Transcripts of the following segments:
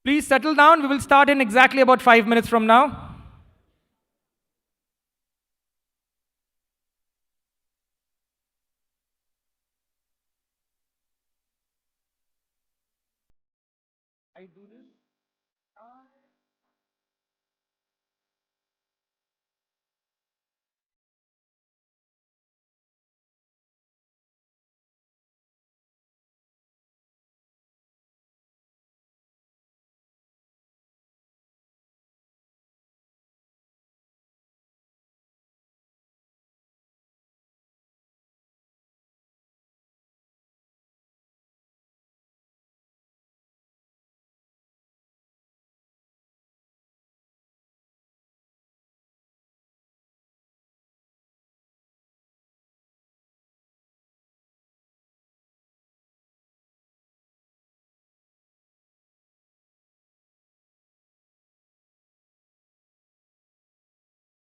Please settle down. We will start in exactly about 5 minutes from now. I do this.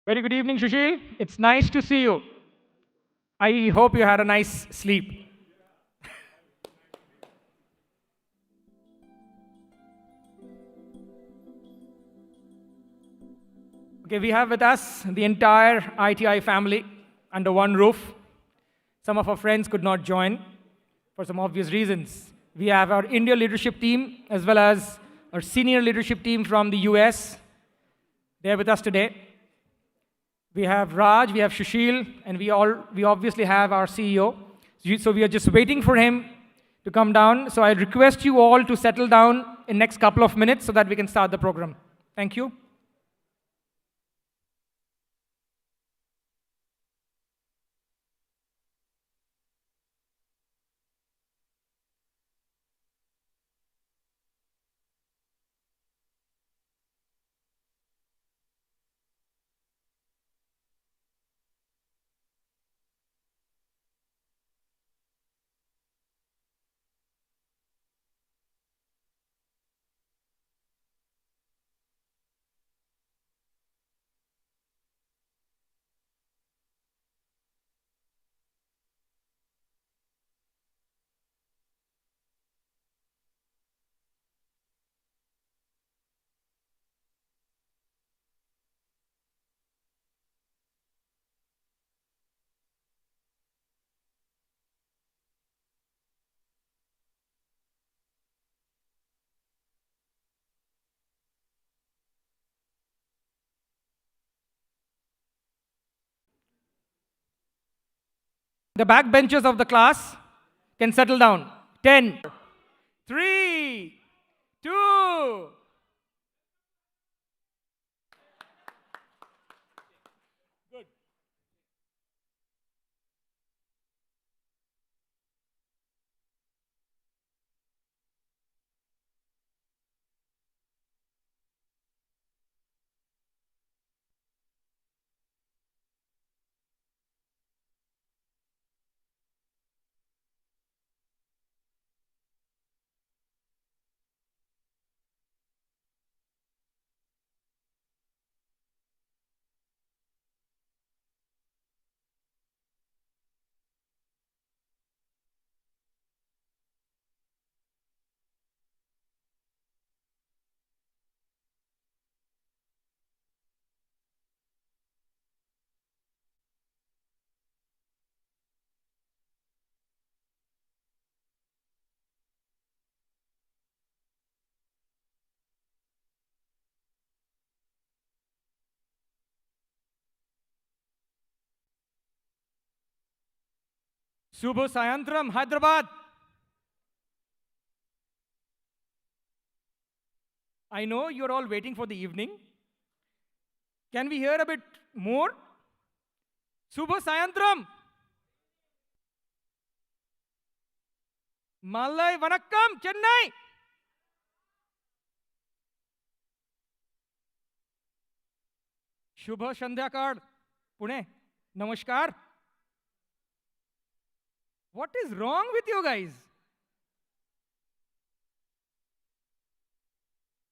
Very good evening, Sushil. It's nice to see you. I hope you had a nice sleep. Okay, we have with us the entire ITI family under one roof. Some of our friends could not join for some obvious reasons. We have our India leadership team as well as our senior leadership team from the US. They're with us today. We have Raj, we have Sushil, and we obviously have our CEO. So we are just waiting for him to come down. So I request you all to settle down in next couple of minutes so that we can start the program. Thank you. The backbenchers of the class can settle down. 10, 3, 2. Good. Shubho Sayantram, Hyderabad. I know you're all waiting for the evening. Can we hear a bit more? Shubho Sayantram. Malay Vanakkam, Chennai. 𝗂𝗲𝗁𝗀𝗃𝗃𝗃, Pune. Namaskar. What is wrong with you guys?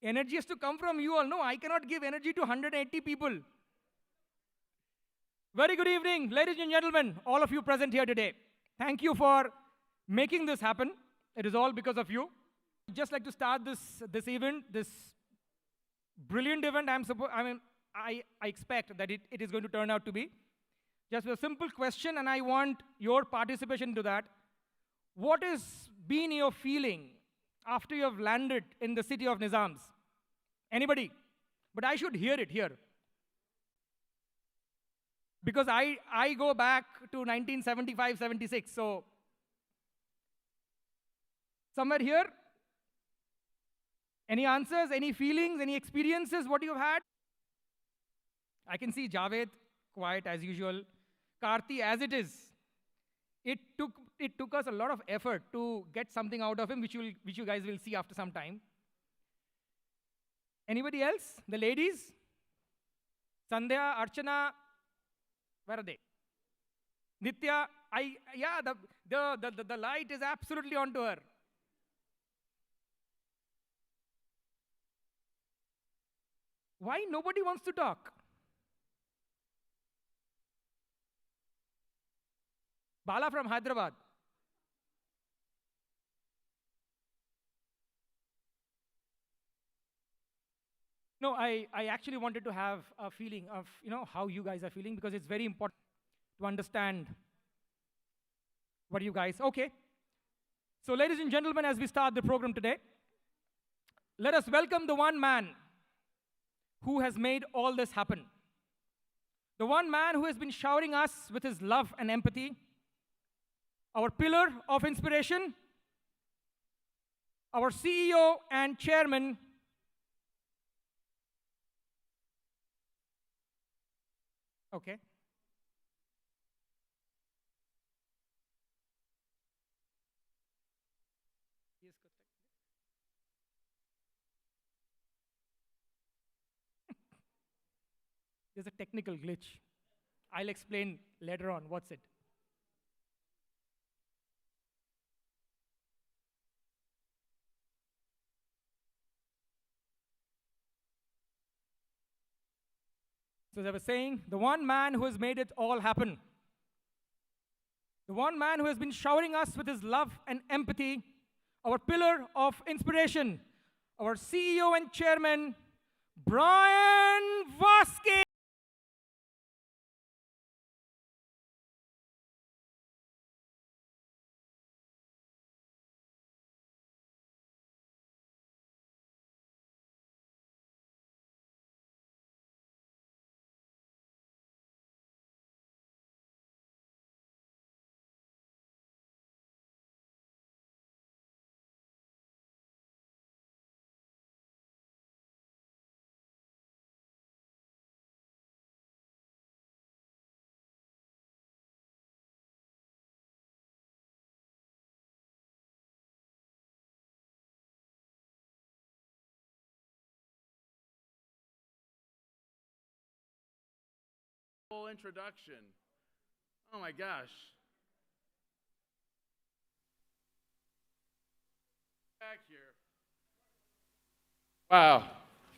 Energy has to come from you all. No, I cannot give energy to 180 people. Very good evening, ladies and gentlemen, all of you present here today. Thank you for making this happen. It is all because of you. I'd just like to start this event, this brilliant event. I expect that it is going to turn out to be. Just a simple question, and I want your participation to that. What has been your feeling after you have landed in the city of Nizams? Anybody? But I should hear it here. Because I go back to 1975-76, so somewhere here. Any answers, any feelings, any experiences, what you've had? I can see Javed, quiet as usual. Karthi, as it is. It took us a lot of effort to get something out of him, which you guys will see after some time. Anybody else? The ladies? Sandhya, Archana, where are they? Nitya, the light is absolutely onto her. Why nobody wants to talk? Bala from Hyderabad. No, I actually wanted to have a feeling of, how you guys are feeling, because it's very important to understand what you guys, okay. So ladies and gentlemen, as we start the program today, let us welcome the one man who has made all this happen. The one man who has been showering us with his love and empathy, our pillar of inspiration, our CEO and chairman, okay. There's a technical glitch. I'll explain later on what's it. So as I was saying, the one man who has made it all happen, the one man who has been showering us with his love and empathy, our pillar of inspiration, our CEO and chairman, 𝗵𝗏𝘀. Whole introduction. Oh my gosh. Back here. Wow.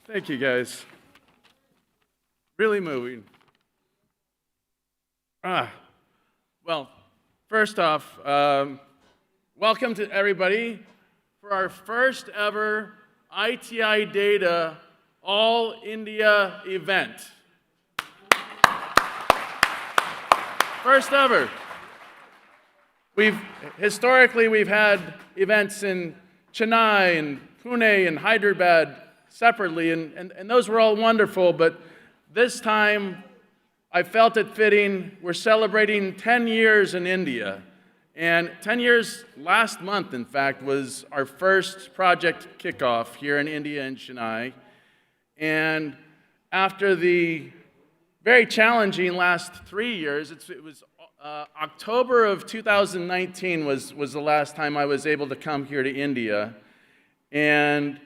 Thank you guys. Really moving. Well, first off, welcome to everybody for our first ever ITI Data All India event. First ever. Historically, we've had events in Chennai and Pune and Hyderabad separately, and those were all wonderful, but this time I felt it fitting. We're celebrating 10 years in India, and 10 years last month, in fact, was our first project kickoff here in India in Chennai, and after the very challenging last 3 years. It was October of 2019 was the last time I was able to come here to India. And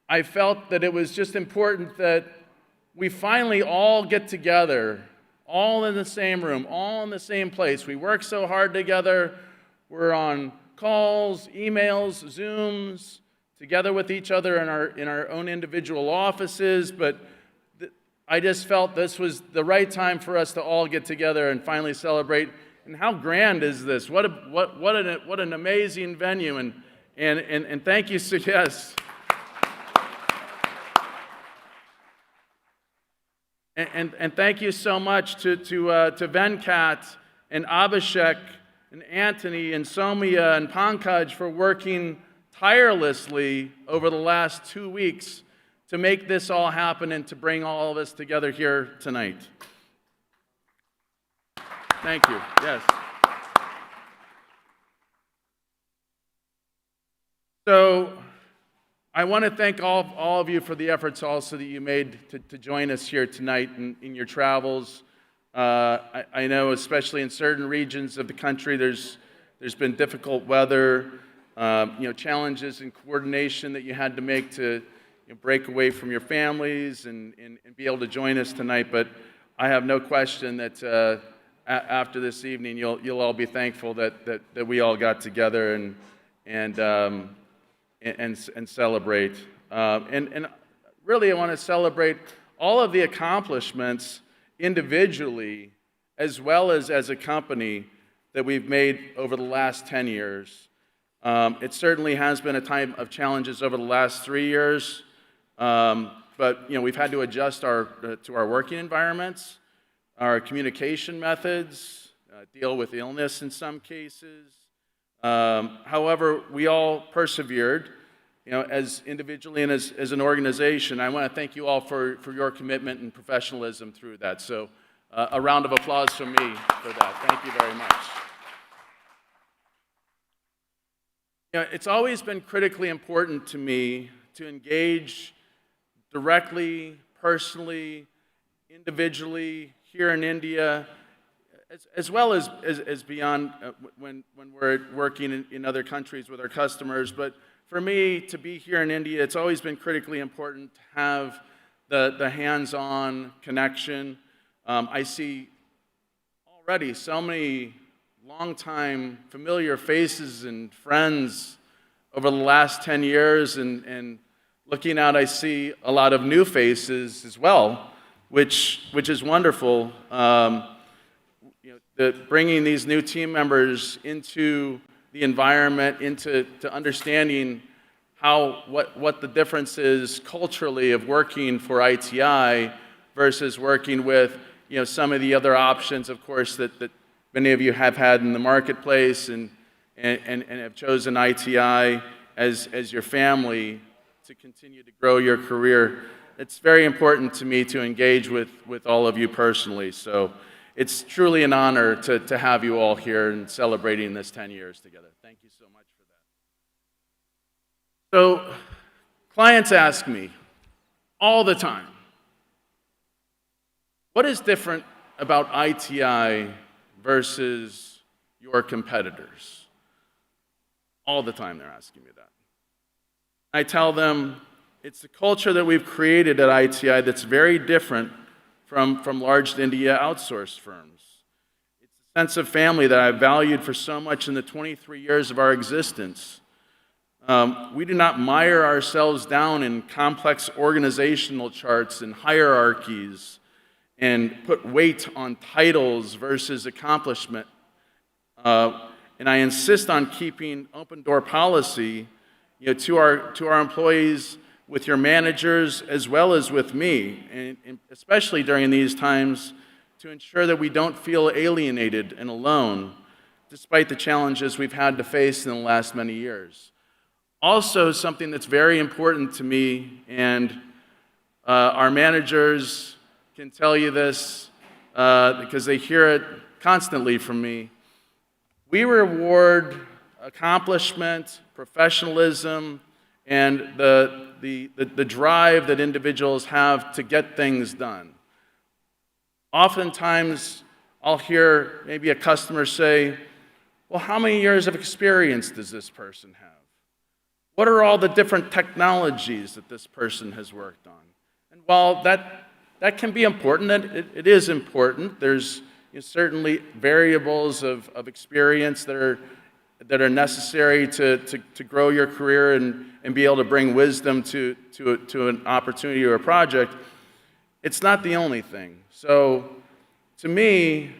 I felt that it was just important that we finally all get together, all in the same room, all in the same place. We work so hard together. We're on calls, emails, Zooms, together with each other in our own individual offices, but I just felt this was the right time for us to all get together and finally celebrate. And how grand is this? What an amazing venue. And thank you, yes. And thank you so much to Venkat and Abhishek and Anthony and Soumya and Pankaj for working tirelessly over the last 2 weeks to make this all happen and to bring all of us together here tonight. Thank you. Yes. So I want to thank all of you for the efforts also that you made to join us here tonight in your travels. I know, especially in certain regions of the country, there's been difficult weather, challenges in coordination that you had to make to break away from your families and be able to join us tonight. But I have no question that after this evening, you'll all be thankful that we all got together and celebrate. And really, I want to celebrate all of the accomplishments individually as well as a company that we've made over the last 10 years. It certainly has been a time of challenges over the last 3 years, but we've had to adjust to our working environments, our communication methods, deal with illness in some cases. However, we all persevered, as individually and as an organization. I want to thank you all for your commitment and professionalism through that. So a round of applause from me for that. Thank you very much. It's always been critically important to me to engage directly, personally, individually here in India, as well as beyond when we're working in other countries with our customers. But for me, to be here in India, it's always been critically important to have the hands-on connection. I see already so many long-time familiar faces and friends over the last 10 years, and looking out, I see a lot of new faces as well, which is wonderful. Bringing these new team members into the environment, into understanding what the difference is culturally of working for ITI versus working with some of the other options, of course, that many of you have had in the marketplace and have chosen ITI as your family to continue to grow your career. It's very important to me to engage with all of you personally. So it's truly an honor to have you all here and celebrating this 10 years together. Thank you so much for that. So clients ask me all the time, what is different about ITI versus your competitors? All the time they're asking me that. I tell them it's the culture that we've created at ITI that's very different from large India outsourced firms. It's a sense of family that I've valued for so much in the 23 years of our existence. We do not mire ourselves down in complex organizational charts and hierarchies and put weight on titles versus accomplishment. And I insist on keeping open door policy to our employees, with your managers, as well as with me, and especially during these times, to ensure that we don't feel alienated and alone, despite the challenges we've had to face in the last many years. Also, something that's very important to me, and our managers can tell you this because they hear it constantly from me, we reward accomplishment, professionalism, and the drive that individuals have to get things done. Oftentimes, I'll hear maybe a customer say, well, how many years of experience does this person have? What are all the different technologies that this person has worked on? And while that can be important, and it is important, there's certainly variables of experience that are necessary to grow your career and be able to bring wisdom to an opportunity or a project. It's not the only thing. So to me,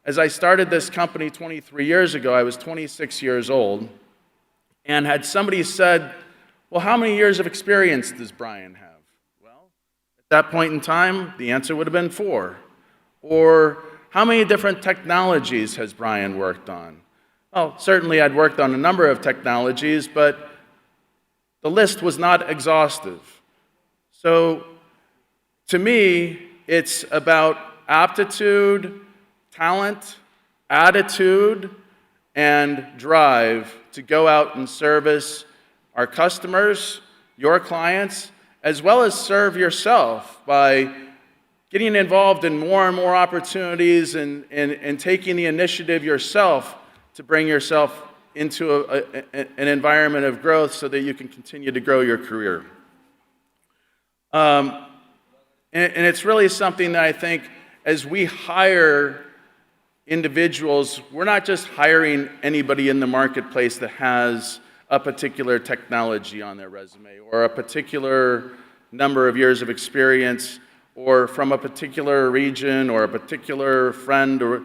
as I started this company 23 years ago, I was 26 years old, And had somebody said, well, how many years of experience does Brian have? Well, at that point in time, the answer would have been 4. Or how many different technologies has Brian worked on? Well, certainly I'd worked on a number of technologies, but the list was not exhaustive. So to me, it's about aptitude, talent, attitude, and drive to go out and service our customers, your clients, as well as serve yourself by getting involved in more and more opportunities and taking the initiative yourself to bring yourself into an environment of growth so that you can continue to grow your career. And it's really something that I think as we hire individuals, we're not just hiring anybody in the marketplace that has a particular technology on their resume or a particular number of years of experience or from a particular region or a particular friend. Or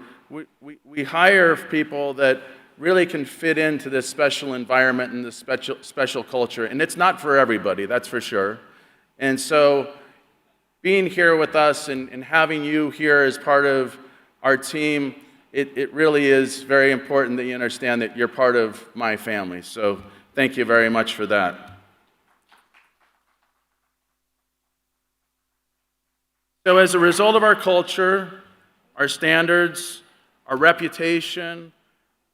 we hire people that really can fit into this special environment and this special culture. And it's not for everybody, that's for sure. And so being here with us and having you here as part of our team, it really is very important that you understand that you're part of my family. So thank you very much for that. So as a result of our culture, our standards, our reputation,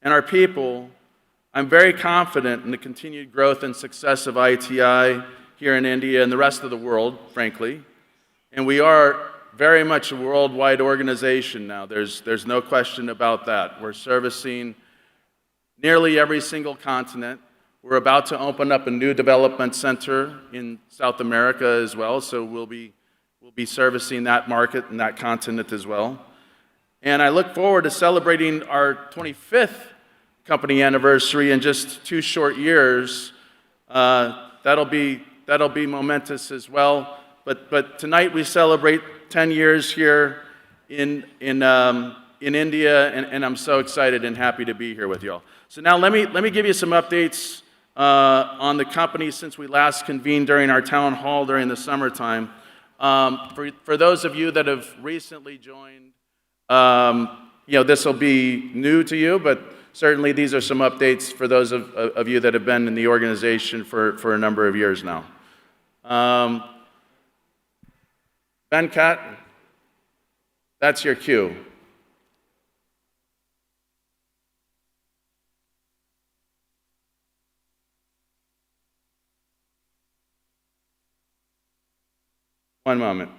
and our people, I'm very confident in the continued growth and success of ITI here in India and the rest of the world, frankly. And we are very much a worldwide organization now. There's no question about that. We're servicing nearly every single continent. We're about to open up a new development center in South America as well, so we'll be servicing that market and that continent as well. And I look forward to celebrating our 25th company anniversary in just 2 short years. That'll be momentous as well. But tonight we celebrate 10 years here in India, and I'm so excited and happy to be here with you all. So now let me give you some updates on the company since we last convened during our town hall during the summertime. For those of you that have recently joined, this will be new to you, but certainly these are some updates for those of you that have been in the organization for a number of years now. Venkat, that's your cue. One moment.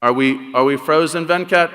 Are we frozen, Venkat?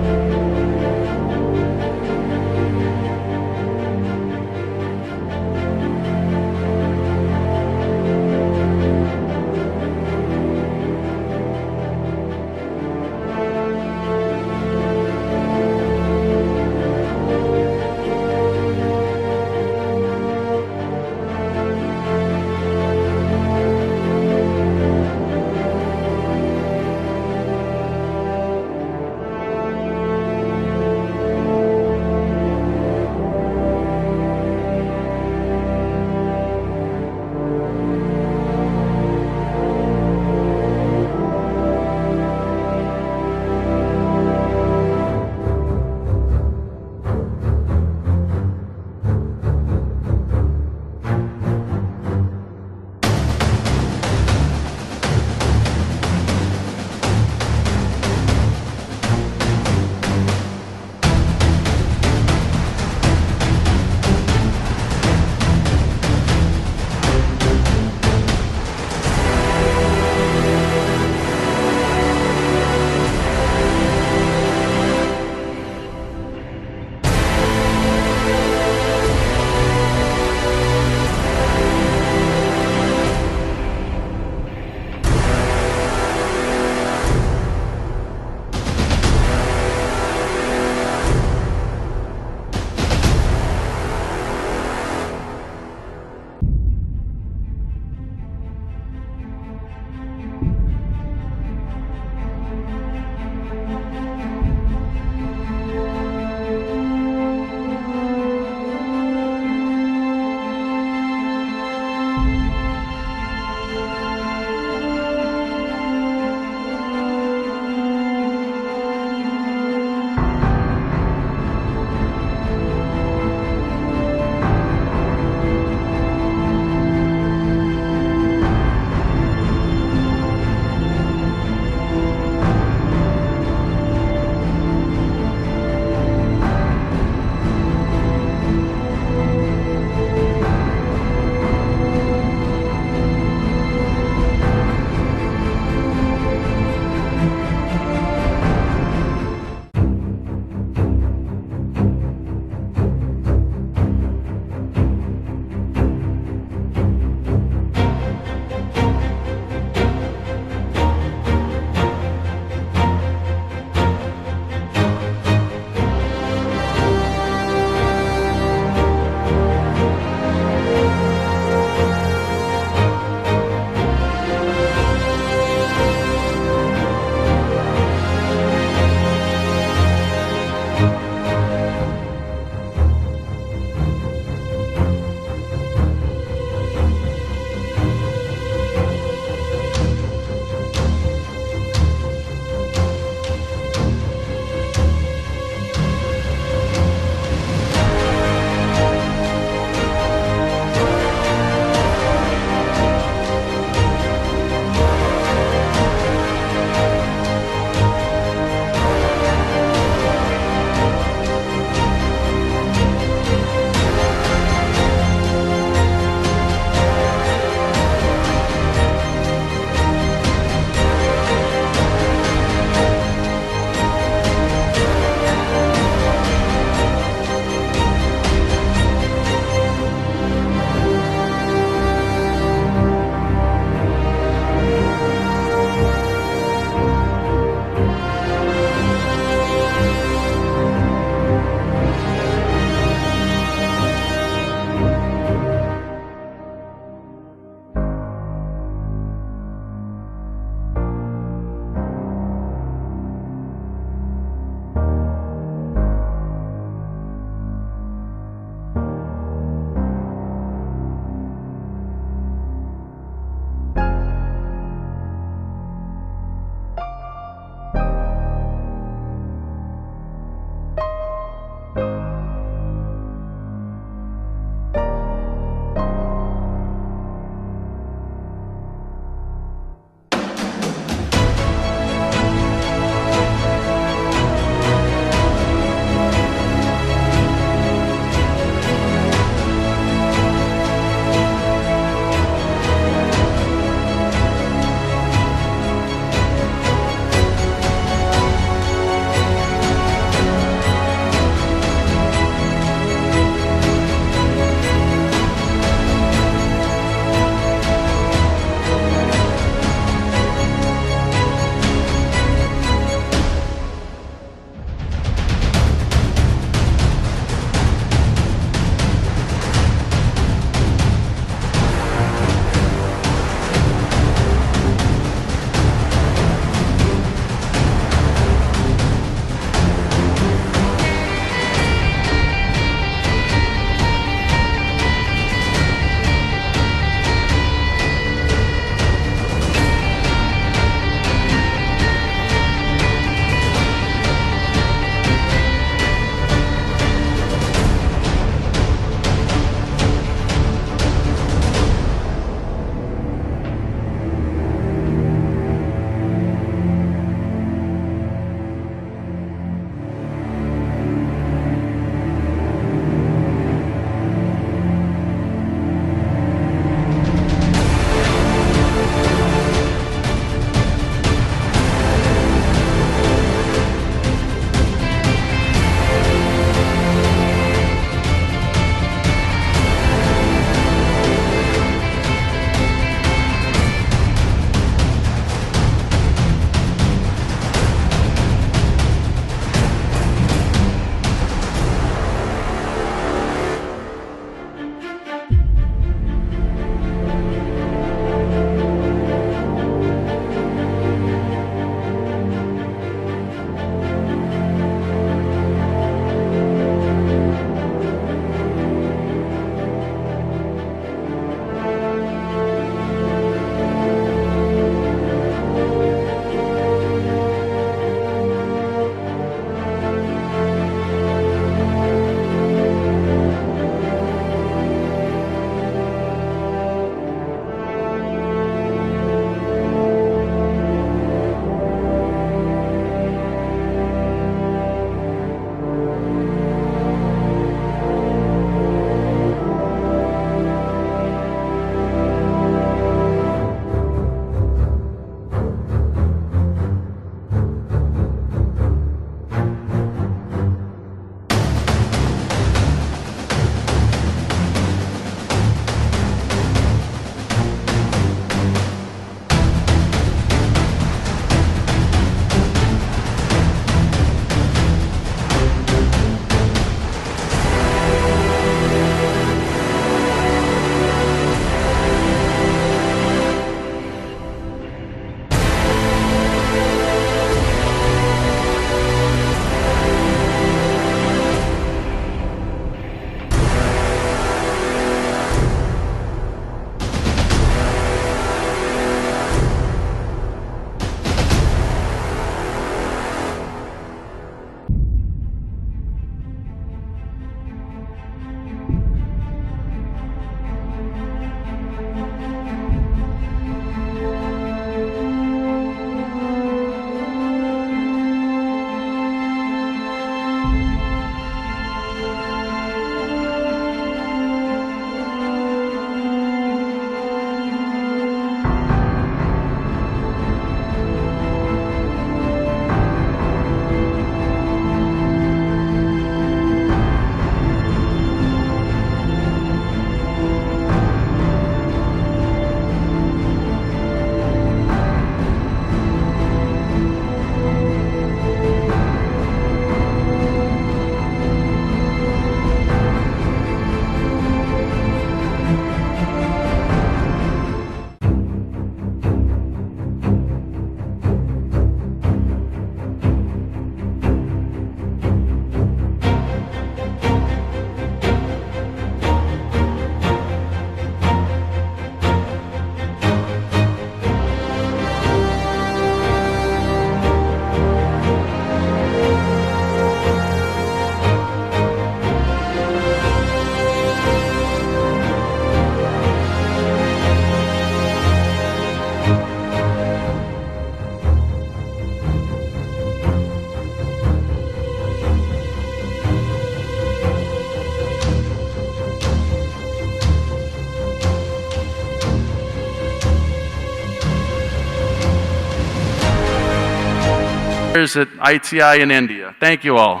at ITI in India. Thank you all.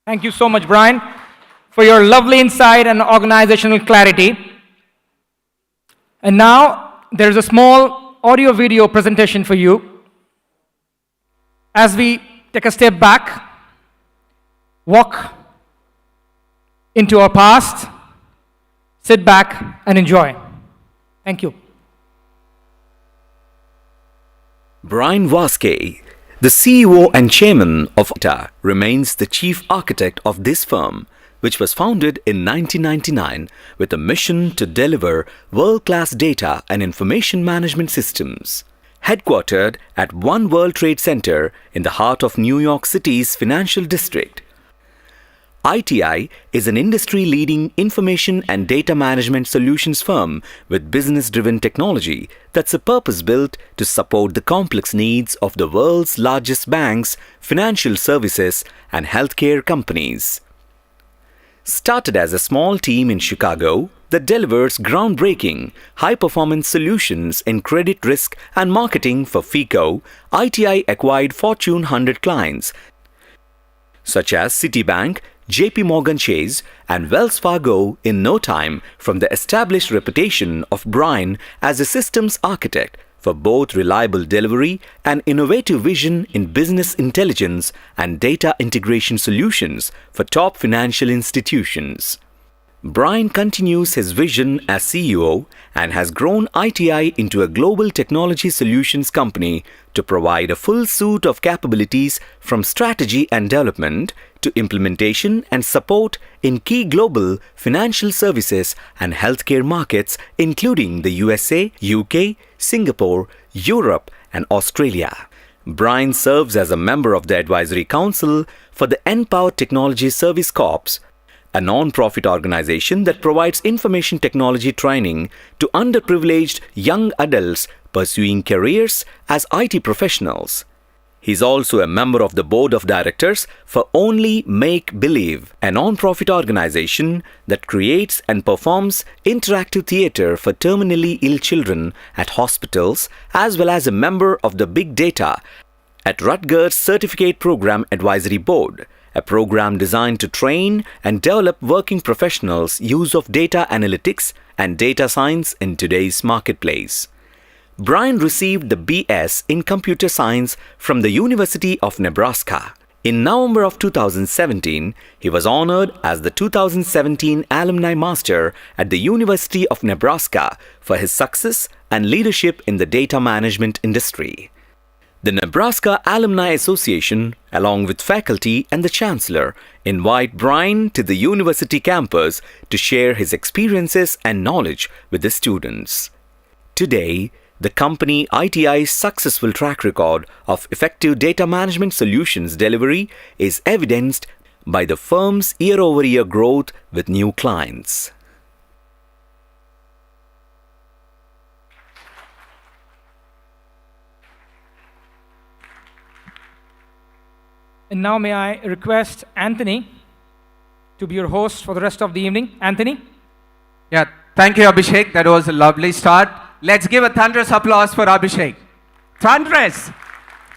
Thank you so much, Brian, for your lovely insight and organizational clarity. And now, there's a small audio-video presentation for you. As we take a step back, walk into our past, sit back and enjoy. Thank you. 𝗵𝗱𝗀𝗀, the CEO and chairman of ITI, remains the chief architect of this firm, which was founded in 1999 with a mission to deliver world-class data and information management systems. Headquartered at One World Trade Center in the heart of New York City's financial district, ITI is an industry-leading information and data management solutions firm with business-driven technology that's purpose-built to support the complex needs of the world's largest banks, financial services, and healthcare companies. Started as a small team in Chicago that delivers groundbreaking, high-performance solutions in credit risk and marketing for 𝗂𝗃𝗀, ITI acquired Fortune 100 clients such as Citibank, JP Chase, and Wells Fargo in no time from the established reputation of Brian as a systems architect for both reliable delivery and innovative vision in business intelligence and data integration solutions for top financial institutions. Brian continues his vision as CEO and has grown ITI into a global technology solutions company to provide a full suite of capabilities from strategy and development to implementation and support in key global financial services and healthcare markets including the USA, UK, Singapore, Europe, and Australia. Brian serves as a member of the Advisory Council for the 𝗵𝗱𝗀𝗀 Technology Service Corps, a non-profit organization that provides information technology training to underprivileged young adults pursuing careers as IT professionals. He's also a member of the board of directors for 𝗬𝗵𝗍𝗀𝗀𝗍, a non-profit organization that creates and performs interactive theater for terminally ill children at hospitals, as well as a member of the Big Data at Rutgers Certificate Program Advisory Board, a program designed to train and develop working professionals' use of data analytics and data science in today's marketplace. Brian received the BS in Computer Science from the University of Nebraska. In November of 2017, he was honored as the 2017 Alumni Master at the University of Nebraska for his success and leadership in the data management industry. The Nebraska Alumni Association, along with faculty and the Chancellor, invite Brian to the university campus to share his experiences and knowledge with the students. Today, the company ITI's successful track record of effective data management solutions delivery is evidenced by the firm's year-over-year growth with new clients. And now may I request Anthony to be your host for the rest of the evening. Anthony? Yeah, thank you, 𝗵𝗱𝗀𝗀𝗃. That was a lovely start. Let's give a thunderous applause for 𝗵𝗱𝗀𝗃. Thunderous!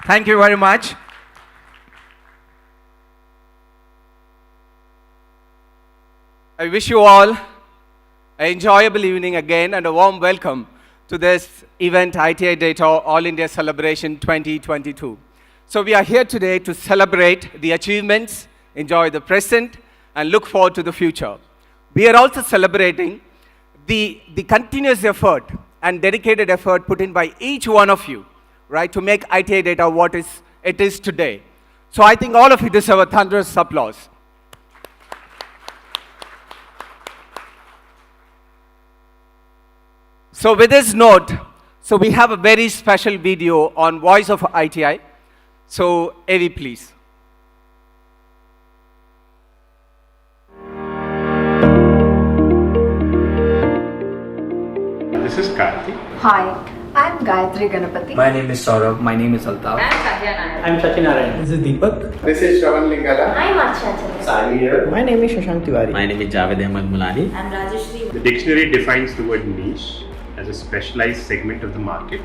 Thank you very much. I wish you all an enjoyable evening again and a warm welcome to this event, ITI Data All India Celebration 2022. So we are here today to celebrate the achievements, enjoy the present, and look forward to the future. We are also celebrating the continuous effort and dedicated effort put in by each one of you, right, to make ITI Data what it is today. So I think all of you deserve a thunderous applause. So with this note, so we have a very special video on Voice of ITI. So, Evi, please. This is Karthi. Hi, I'm 𝗂𝗽𝗃𝗃. My name is Saurabh. My name is Altaf. I'm Sachinarayan. This is Deepak. This is Shravan Lingala. I'm Archana. Sani here. My name is Shashank Tiwari. My name is 𝗂𝗃𝗃𝗀𝗃. I'm Rajeshri. The dictionary defines the word niche as a specialized segment of the market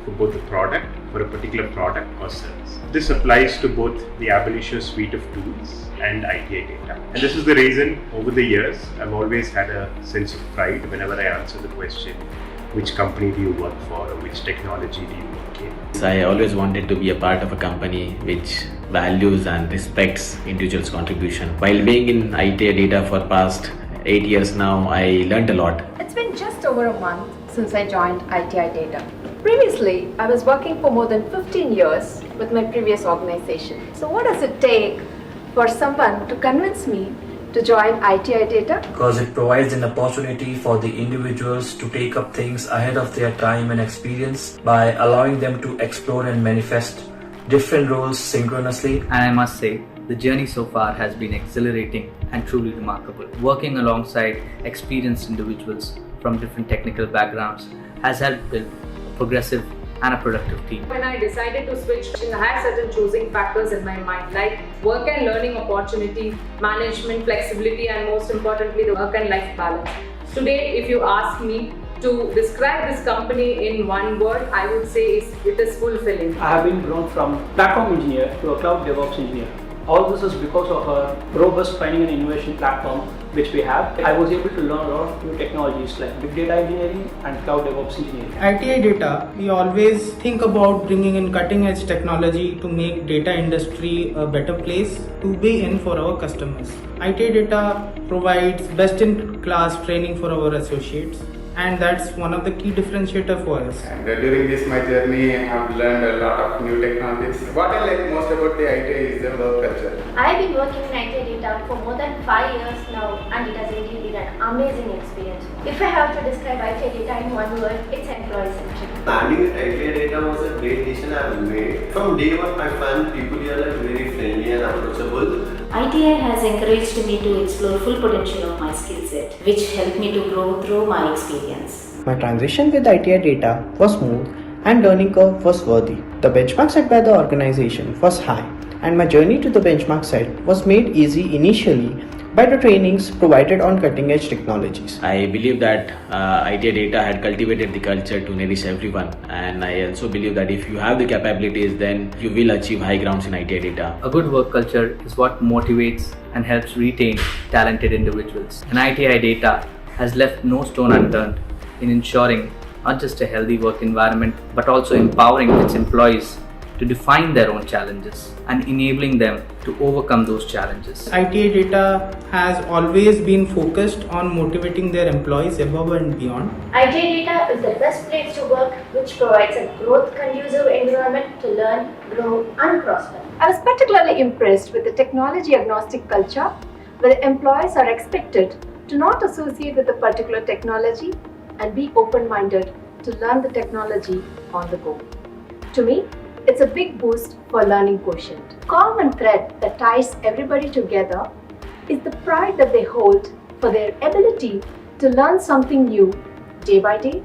for both a product, for a particular product or service. This applies to both the 𝗬𝗿𝗀 suite of tools and ITI data. And this is the reason over the years I've always had a sense of pride whenever I answer the question, which company do you work for or which technology do you work in? I always wanted to be a part of a company which values and respects individuals' contribution. While being in ITI data for past 8 years now, I learned a lot. It's been just over a month since I joined ITI Data. Previously, I was working for more than 15 years with my previous organization. So what does it take for someone to convince me to join ITI Data? Because it provides an opportunity for the individuals to take up things ahead of their time and experience by allowing them to explore and manifest different roles synchronously. And I must say, the journey so far has been exhilarating and truly remarkable. Working alongside experienced individuals from different technical backgrounds has helped build a progressive and a productive team. When I decided to switch, I had certain choosing factors in my mind, like work and learning opportunity, management, flexibility, and most importantly, the work and life balance. Today, if you ask me to describe this company in one word, I would say it is fulfilling. I have been grown from platform engineer to a cloud DevOps engineer. All this is because of a robust training and innovation platform which we have. I was able to learn a lot of new technologies like big data engineering and cloud DevOps engineering. ITI Data, we always think about bringing in cutting edge technology to make data industry a better place to be in for our customers. ITI Data provides best in class training for our associates, and that's one of the key differentiator for us. And during this my journey, I have learned a lot of new technologies. What I like most about the ITI is the work culture. I've been working in ITI Data for more than 5 years now, and it has really been an amazing experience. If I have to describe ITI Data in one word, it's employee-centric. Landing with ITI Data was a great decision I have made. From day one, I found people here are very friendly and approachable. ITI has encouraged me to explore full potential of my skill set, which helped me to grow through my experience. My transition with ITI Data was smooth and learning curve was worthy. The benchmark set by the organization was high, and my journey to the benchmark set was made easy initially by the trainings provided on cutting edge technologies. I believe that ITI data had cultivated the culture to nourish everyone, and I also believe that if you have the capabilities, then you will achieve high grounds in ITI data. A good work culture is what motivates and helps retain talented individuals. And ITI data has left no stone unturned in ensuring not just a healthy work environment, but also empowering its employees to define their own challenges and enabling them to overcome those challenges. ITI Data has always been focused on motivating their employees above and beyond. ITI Data is the best place to work, which provides a growth-conducive environment to learn, grow, and prosper. I was particularly impressed with the technology-agnostic culture, where the employees are expected to not associate with a particular technology and be open-minded to learn the technology on the go. To me, it's a big boost for learning quotient. Common thread that ties everybody together is the pride that they hold for their ability to learn something new day by day,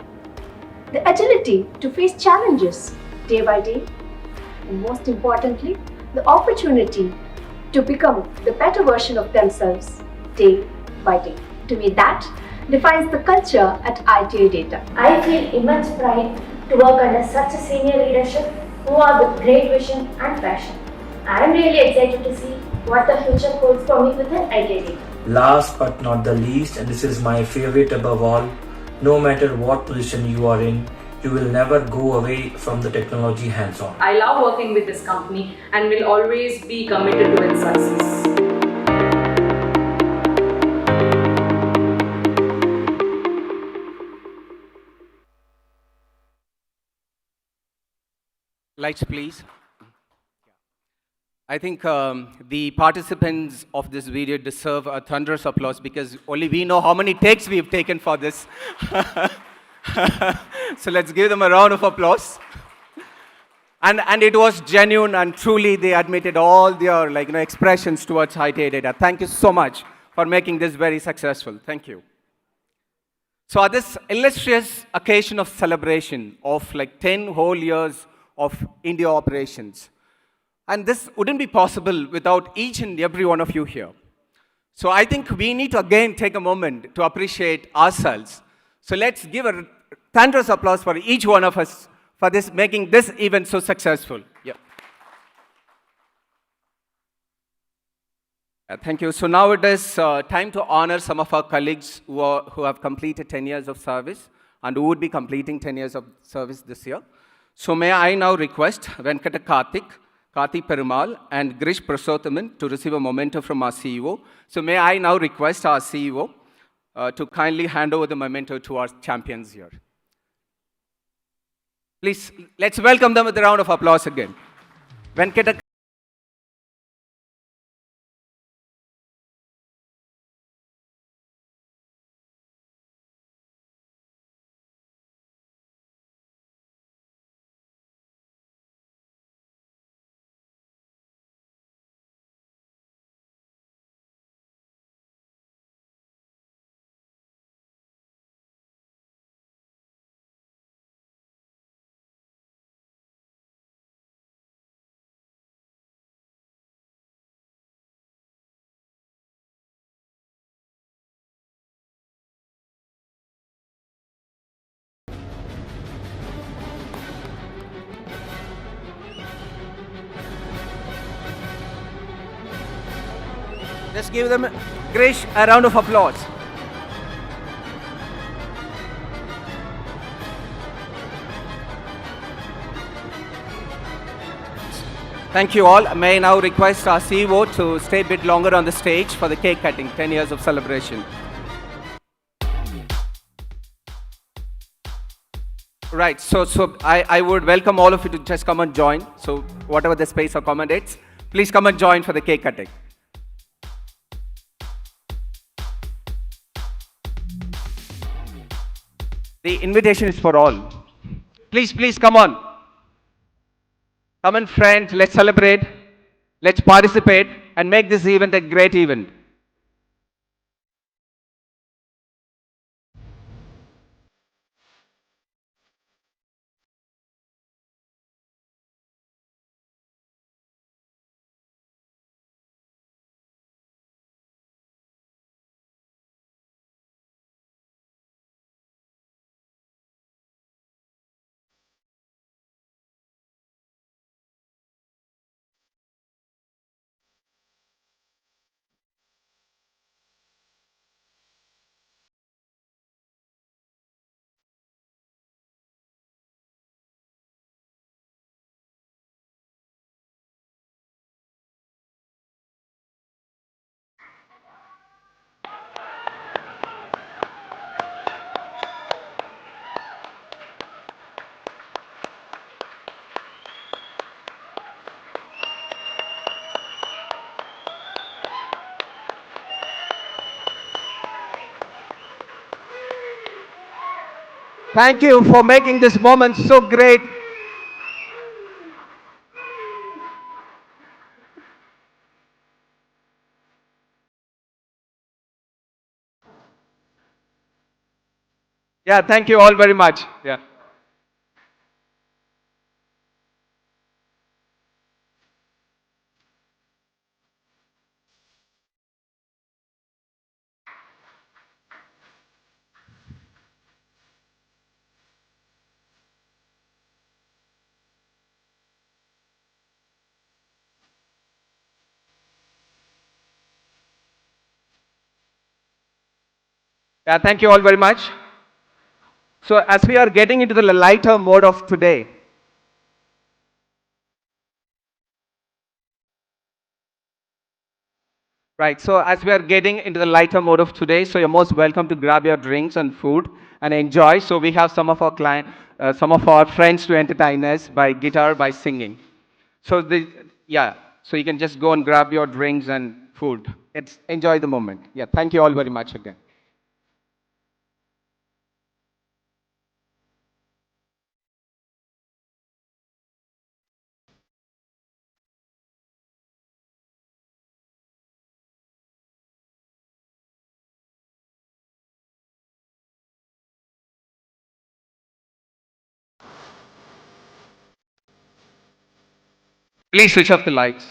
the agility to face challenges day by day, and most importantly, the opportunity to become the better version of themselves day by day. To me, that defines the culture at ITI Data. I feel immense pride to work under such a senior leadership who are with great vision and passion. I am really excited to see what the future holds for me within ITI Data. Last but not the least, and this is my favorite above all, no matter what position you are in, you will never go away from the technology hands-on. I love working with this company and will always be committed to its success. Lights, please. I think the participants of this video deserve a thunderous applause because only we know how many takes we've taken for this. So let's give them a round of applause. And it was genuine and truly they admitted all their expressions towards ITI Data. Thank you so much for making this very successful. Thank you. So at this illustrious occasion of celebration of 10 whole years of India operations. And this wouldn't be possible without each and every one of you here. So I think we need to again take a moment to appreciate ourselves. So let's give a thunderous applause for each one of us for this, making this event so successful. Yeah. Thank you. So now it is time to honor some of our colleagues who have completed 10 years of service and who would be completing 10 years of service this year. So may I now request 𝗂𝗃𝗃𝗃𝗃𝗃 and 𝗳𝗶₃ to receive a memento from our CEO. So may I now request our CEO to kindly hand over the memento to our champions here. Please, let's welcome them with a round of applause again. Venkata. Just give them, Grish, a round of applause. Thank you all. May I now request our CEO to stay a bit longer on the stage for the cake cutting, 10 years of celebration. Right, so I would welcome all of you to just come and join. So whatever the space accommodates, please come and join for the cake cutting. The invitation is for all. Please come on. Come and friends, let's celebrate, let's participate and make this event a great event. Thank you for making this moment so great. Yeah, thank you all very much. Yeah. Yeah, thank you all very much. So as we are getting into the lighter mode of today, right, so as we are getting into the lighter mode of today, so you're most welcome to grab your drinks and food and enjoy. So we have some of our friends to entertain us by guitar, by singing. So so you can just go and grab your drinks and food. Enjoy the moment. Yeah, thank you all very much again. Please switch off the lights.